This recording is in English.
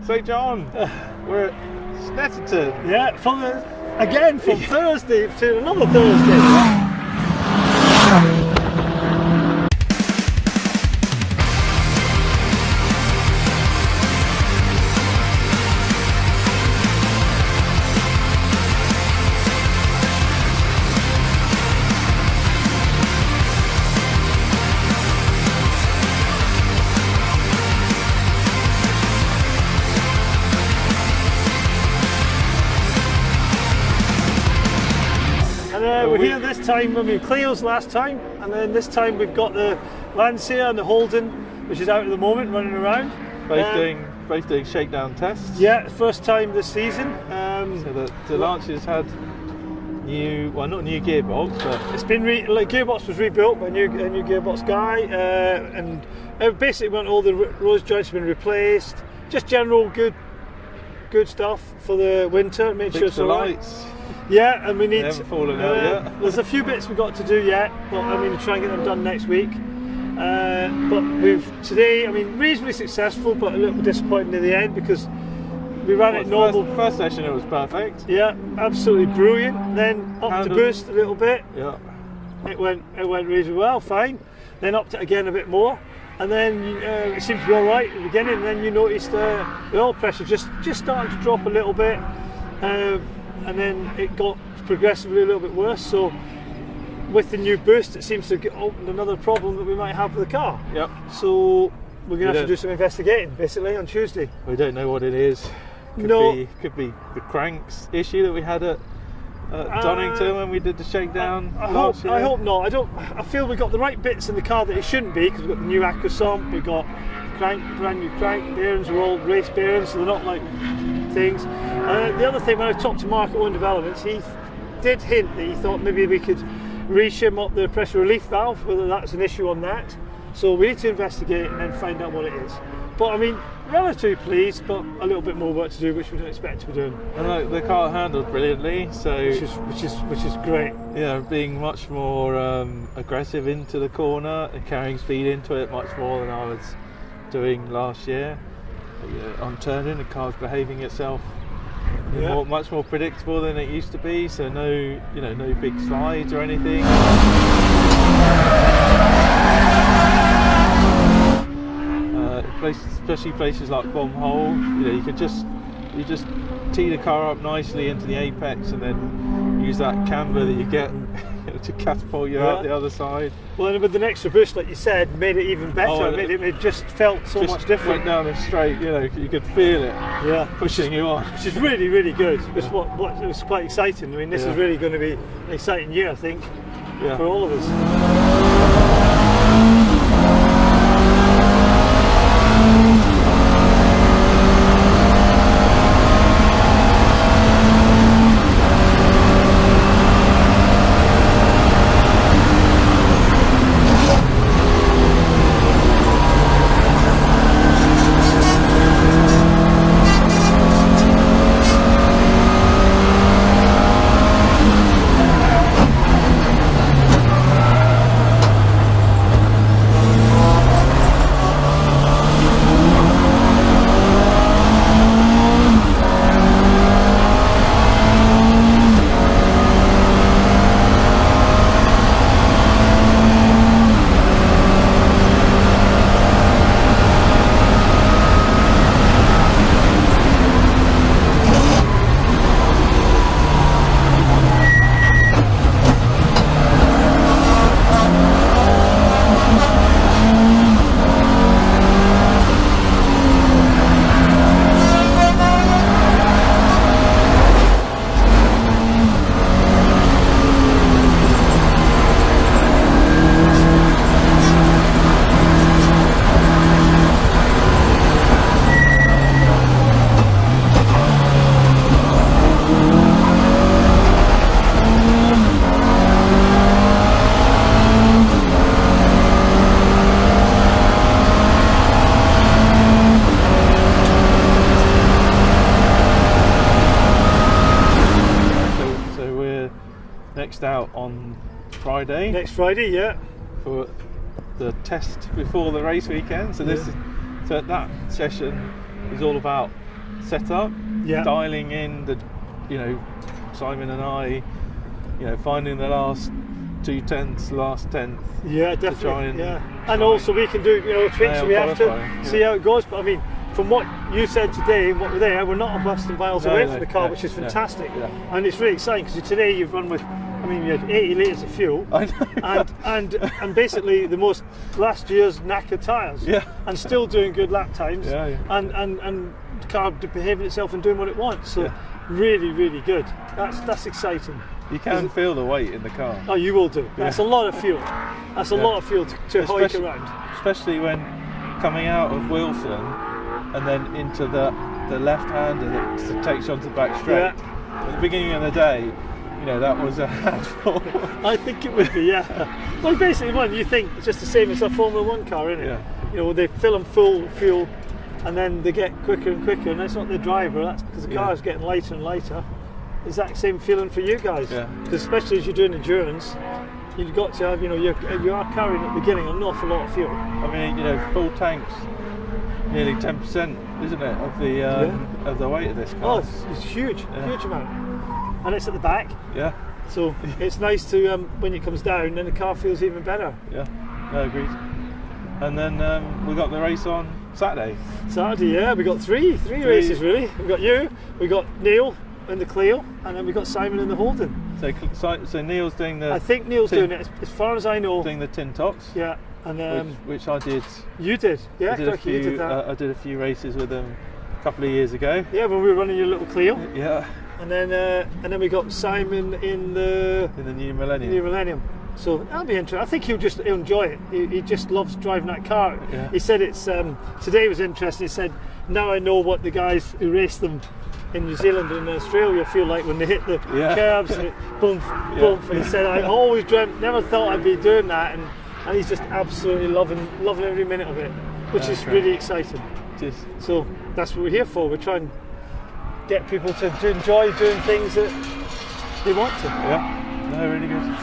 So John, we're at Snetterton. Yeah, from Thursday to another Thursday. We're here this time, Clio's last time, and then this time we've got the Lancia and the Holden, which is out at the moment, running around. Both doing shakedown tests. Yeah, first time this season. So the Lancia's had not new gearbox, but it's been gearbox was rebuilt by a new gearbox guy, and basically all the rose joints have been replaced. Just general good stuff for the winter. Make sure it's all right. Lights. Yeah, and we need. They haven't fallen out yet. There's a few bits we've got to do yet, but I'm going to try and get them done next week. But today, reasonably successful, but a little bit disappointing in the end because we ran it normal. First session, it was perfect. Yeah, absolutely brilliant. Then up the boost a little bit. Yeah. It went reasonably well, fine. Then upped it again a bit more, and then it seemed to be all right at the beginning. And then you noticed the oil pressure just starting to drop a little bit. And then it got progressively a little bit worse. So with the new boost, it seems to open another problem that we might have with the car. Yep. So we're going to have to do some investigating basically on Tuesday. We don't know what it is. Could be the cranks issue that we had at Donington when we did the shakedown. I hope not. I feel we got the right bits in the car that it shouldn't be, because we've got the new Aquasump, we've got brand new crank bearings, are all race bearings, so they're not like things. The other thing, when I talked to Mark at Owen Developments, he did hint that he thought maybe we could reshim up the pressure relief valve, whether that's an issue on that. So we need to investigate and then find out what it is. But relatively pleased, but a little bit more work to do, which we don't expect to be doing. And the car handled brilliantly, so which is great. Yeah, being much more aggressive into the corner and carrying speed into it much more than I was doing last year. On turning, the car's behaving itself much more predictable than it used to be. So no big slides or anything. Especially places like Bomb Hole, you just tee the car up nicely into the apex and then use that camber that you get to catapult you out the other side. Well, and with the extra boost, like you said, made it even better. It just felt so much different. Went down the straight, you could feel it pushing you on. Which is really, really good. It was quite exciting. This is really going to be an exciting year, I think, for all of us. Next out on Friday. Next Friday, yeah. For the test before the race weekend. So that session is all about setup, Yeah. dialing in the, Simon and I, finding the last 2/10, last 10th. Yeah, try definitely. and- And also we can do tweaks. We have to qualifying, see how it goes. But I mean, from what you said today, what we're there, we're not a thousand miles away from the car, which is fantastic. Yeah. And it's really exciting because today you've run with, you had 80 litres of fuel. I know. and basically the most last year's knackered tyres. Yeah. And still doing good lap times. Yeah. And the car behaving itself and doing what it wants. So Yeah. really, really good. That's exciting. You can feel the weight in the car. Oh, you will do. That's a lot of fuel. That's a lot of fuel to hike around. Especially when coming out of Wilson and then into the left-hander that takes you onto the back straight. Yeah. At the beginning of the day, that was a handful. I think it would be, yeah. Well, basically, you think it's just the same as a Formula 1 car, isn't it? Yeah. They fill them full of fuel and then they get quicker and quicker, and that's not the driver, that's because the car is getting lighter and lighter. Exact same feeling for you guys. Yeah. Because especially as you're doing endurance, you've got to have, you are carrying at the beginning an awful lot of fuel. Full tanks, nearly 10%, isn't it, of the weight of this car? Oh, it's huge, huge amount. And it's at the back. Yeah. So it's nice to, when it comes down, then the car feels even better. Yeah, no, agreed. And then we got the race on Saturday. Saturday, we got three races really. We got you, we got Neil in the Clio, and then we got Simon in the Holden. So Neil's doing the. I think Neil's doing it, as far as I know. Doing the tin tops. Yeah, and which I did. You did, yeah. You did that. I did a few races with him a couple of years ago. Yeah, when we were running your little Clio. Yeah. And then we got Simon in the New Millennium. So that'll be interesting. I think he'll enjoy it. He just loves driving that car. Yeah. He said it's today was interesting. He said, now I know what the guys who race them in New Zealand and Australia feel like when they hit the curbs and it boom, boom. And he said, I always dreamt, never thought I'd be doing that, and he's just absolutely loving every minute of it, which is really exciting. So that's what we're here for. We're trying to get people to enjoy doing things that they want to. Yeah, no, really good.